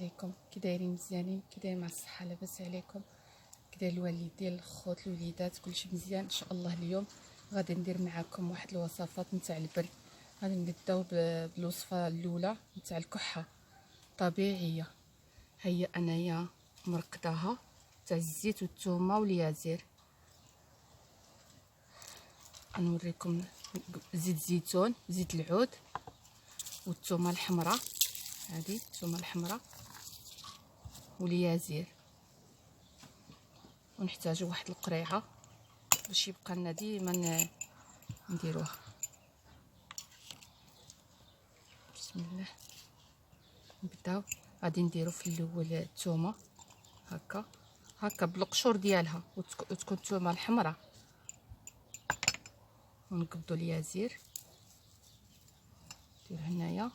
عليكم، كي دايرين؟ مزيانين؟ كي دايرين مع الصحه؟ لاباس عليكم؟ كي داير الوالدين الخوت الوليدات كلشي مزيان ان شاء الله. اليوم غادي ندير معكم واحد الوصفات نتاع البرد. غادي نبداو بالوصفه الاولى نتاع الكحه طبيعيه. هيا انايا مرقداها تاع الزيت والثومه واليازير. غنوريكم زيت زيتون، زيت العود والثومه الحمراء. هذه الثومه الحمراء واليازير، ونحتاجو واحد القريعه باش يبقى لنا ديما نديروها. بسم الله نبداو. غادي نديرو في الاول الثومه هكا بالقشور ديالها، وتكون الثومه الحمراء. ونقبضوا اليازير نديرو هنايا،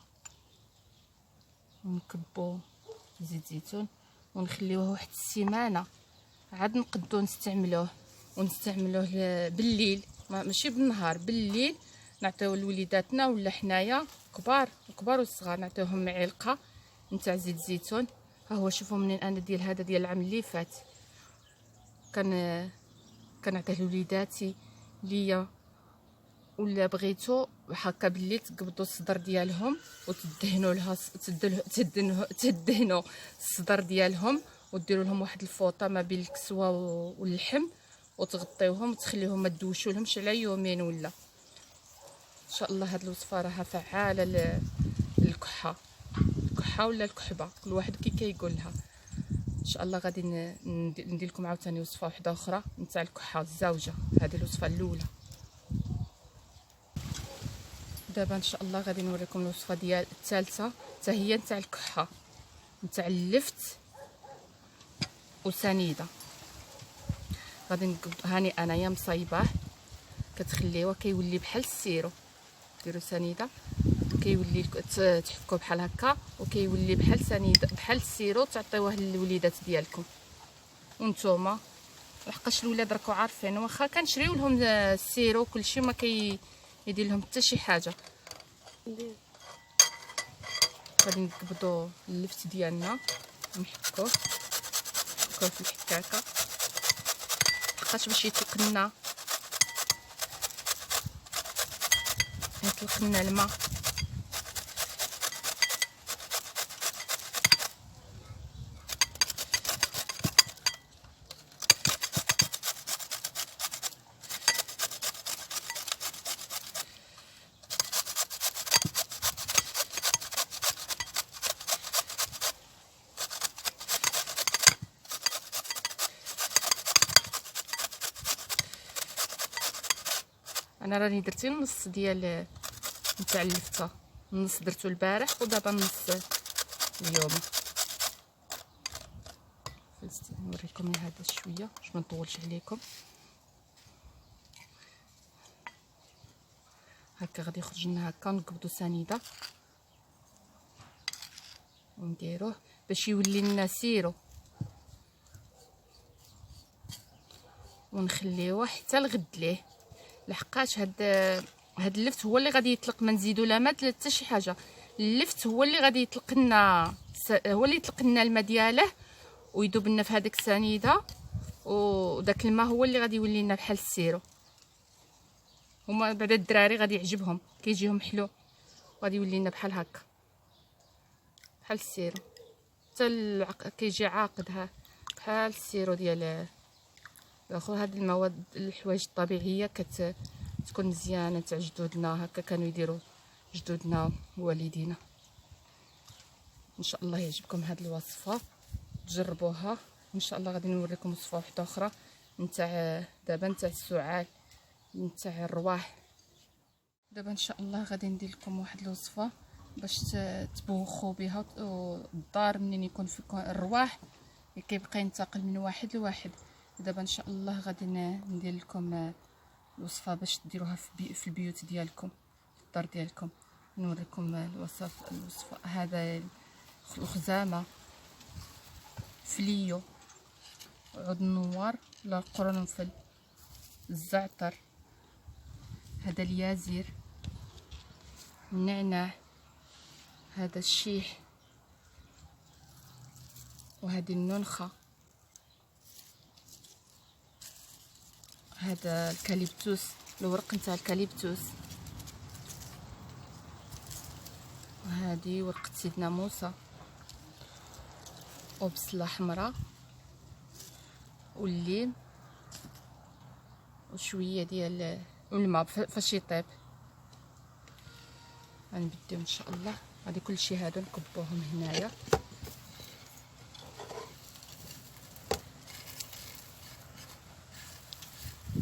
ونكبو زيت زيتون ونخليوه واحد السيمانه عاد نقدو نستعملوه بالليل، ماشي بالنهار، بالليل نعطيو لوليداتنا ولا حنايا كبار وصغار نعطيوهم معلقه نتاع زيت زيتون. ها هو شوفوا منين انا ديال هذا ديال العام اللي فات كنعطيه لوليداتي ليا، ولا بغيتو هكا بالليل تقبضوا الصدر ديالهم وتدهنوا لها تدهنوا الصدر ديالهم، وديروا لهم واحد الفوطه ما بين الكسوه واللحم وتغطيوهم وتخليوهم ما تدوشوا لهمش على يومين ولا. ان شاء الله هاد الوصفه راها فعاله للكحه ولا الكحبه، كل واحد كي كيقول لها. ان شاء الله غادي ندير لكم عاوتاني وصفه واحده اخرى نتاع الكحه الزوجه. هذه الوصفه الاولى. دابا ان شاء الله غادي نوريكم الوصفه ديال الثالثه، حتى هي نتاع الكحه نتاع اللفت وسنيده. غادي نقبض هاني انايا مصايباه، كتخليوه كيولي بحال السيرو. ديروا سنيده كيولي تحكوه بحال هكا وكيولي بحال سنيده بحال السيرو، تعطيوه للوليدات ديالكم. وانتوما لحقاش الولاد راكو عارفين واخا كنشريو لهم السيرو كلشي ما يدير لهم حتى شي حاجه. غادي نقبضوا اللفت ديالنا ونحكوه في الحكاكه لحقاش باش يطلق لنا الماء. انا راني درتي النص ديال نتاع اللفته، النص درتو البارح ودابا النص اليوم. نوريكم هذا شويه باش ما نطولش عليكم. هكا غادي يخرج لنا هكا، نقبضوا سنيده ونديروه باش يولي لنا سيرو، ونخليوه حتى الغد ليه، لحقاش هاد اللفت هو اللي غادي يطلق. ما نزيدو لا ما حتى شي حاجه، اللفت هو اللي غادي يطلق لنا، هو اللي يطلق لنا الماء دياله ويذوب لنا في هذيك السنيده، وداك الماء هو اللي غادي يولي لنا بحال السيرو. هما بعدا الدراري غادي يعجبهم كيجيهم حلو، غادي يولي لنا بحال هكا بحال السيرو، حتى كيجي عاقد بحال السيرو ديال الاخر. هاد المواد الحوايج الطبيعيه كتكون مزيانه تاع جدودنا، هكا كانوا يديروا جدودنا ووالدينا. ان شاء الله يعجبكم هاد الوصفه، تجربوها. ان شاء الله غادي نوريكم وصفه واحده اخرى نتاع دابا نتاع السعال نتاع الرواح. دابا ان شاء الله غادي ندير لكم واحد الوصفه باش تبوخوا بها الدار منين يكون فيكم الرواح كيبقى ينتقل من واحد لواحد. دابا ان شاء الله غادي ندير لكم الوصفه باش ديروها في البيوت ديالكم، في الدار ديالكم. نوريكم الوصفه. هذا الخزامه، فليو، عود النوار ولا القرنفل، الزعتر، هذا اليازير، النعناع، هذا الشيح، وهذه النونخه، هذا الكاليبتوس، الورق نتاع الكاليبتوس، وهذه ورقه سيدنا موسى، وبصله حمراء والليم وشويه ديال الماء فاش يطيب. غنبداو ان شاء الله. غادي كلشي هادو نكبوهم هنايا.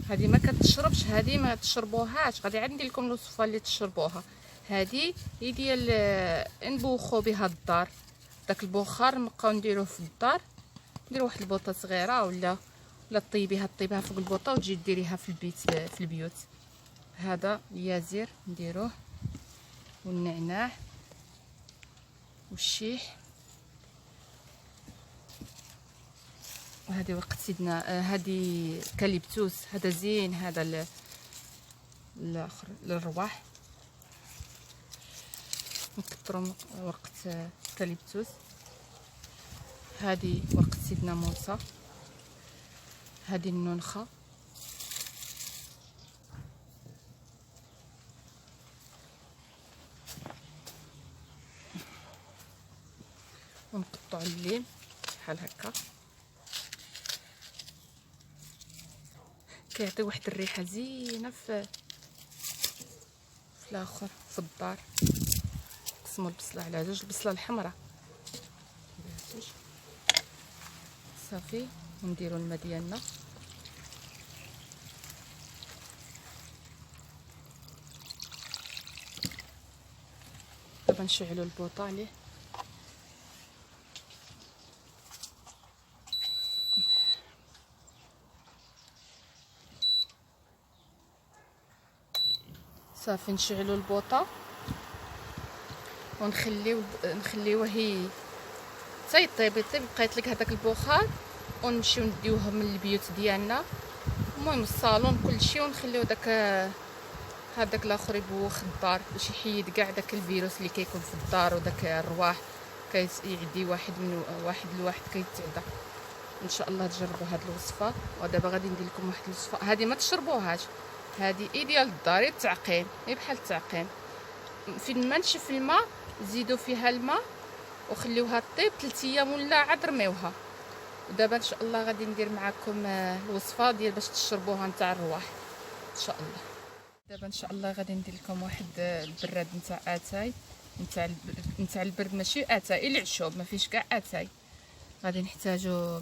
هذه ما كتشربش، هذه ما تشربوهاش، غادي عاد ندير لكم الوصفه اللي تشربوها. هذه هي ديال نبوخو بها الدار، داك البخار نبقاو نديروه في الدار. نديروا واحد البوطه صغيره ولا طيبيها فوق البوطه وتجي ديريها في البيت في البيوت. هذا اليازير نديروه، والنعناع والشيح، وهذه ورقه سيدنا، هذه كاليبتوس، هذا زين، هذا الاخر للرواح. نكثروا ورقه كاليبتوس. هذه ورقه سيدنا موسى، هذه النونخه، ونقطعوا الليم بحال هكا. كيعطي واحد الريحه زينه في الاخر في الدار. نقسموا البصله على جوج، البصله الحمراء صافي، ونديروا الماء ديالنا. دابا نشعلوا البوطه عليه. صافي نشعلوا البوطه ونخليوه هي حتى يطيب يبقى يطلق هذاك البخار، ونمشيو نديوه من البيوت ديالنا، المهم الصالون كلشي، ونخليو هذاك الاخر يبوخ الدار باش يحيد كاع داك الفيروس اللي كيكون في الدار، وداك الرواح كيعدي واحد لواحد كيتعدى. ان شاء الله تجربوا هذه الوصفه. ودابا غادي ندير لكم واحد الوصفه، هذه ما تشربوهاش، هذه ديال الدار، التعقيم، بحال التعقيم. فين ما نشف الماء زيدوا فيها الماء وخليوها طيب 3 ايام ولا عاد رميوها. ودابا ان شاء الله غادي ندير معكم الوصفه ديال باش تشربوها نتاع الرواح ان شاء الله. دابا ان شاء الله غادي ندير لكم واحد البراد نتاع اتاي، نتاع البرد، ماشي اتاي العشوب، ما فيش كاع اتاي. غادي نحتاجو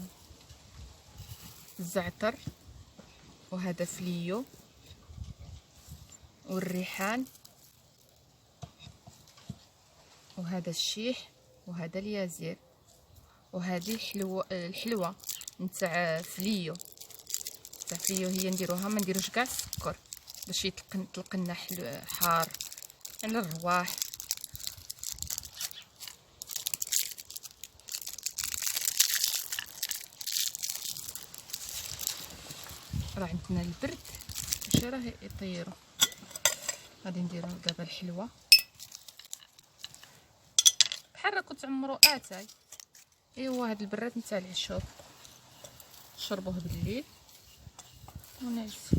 الزعتر، وهذا فليو، والريحان، وهذا الشيح، وهذا اليازير، وهذه الحلوه نتاع فليو. هي نديروها، ما نديروش كاع السكر باش يطلق لنا حار على الرواح. راه عندنا البرد ماشي راه يطيروا. غادي نديرو دابا الحلوه بحال راكم تعمروا اتاي. ايوا هذا البراد نتاع العشوب نشربوه بالليل ونعس.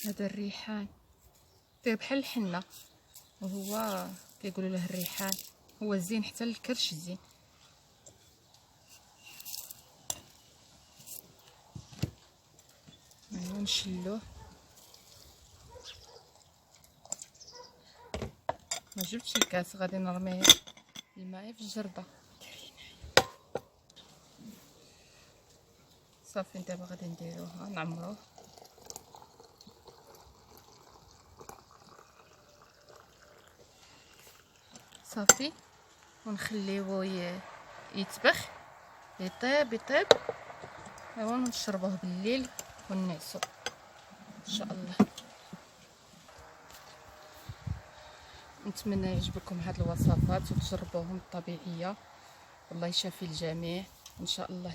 هذا الريحان طيب بحال الحنه، وهو كيقولوا له الريحان، هو زين حتى الكرش زين. نشلوه. ما جبتش الكاس، غادي نرميه الماء في الجرده. صافي دابا غادي نديروها نعمروه. صافي ونخليوه يتبخ، يطيب ايوا نشربوه بالليل ونعسو ان شاء الله. نتمنى يعجبكم هاد الوصفات وتجربوهم الطبيعيه. والله يشافي الجميع. ان شاء الله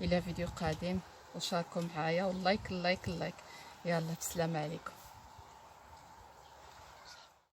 الى فيديو قادم، وشاركوا معايا واللايك اللايك اللايك. يلا بسلامه عليكم.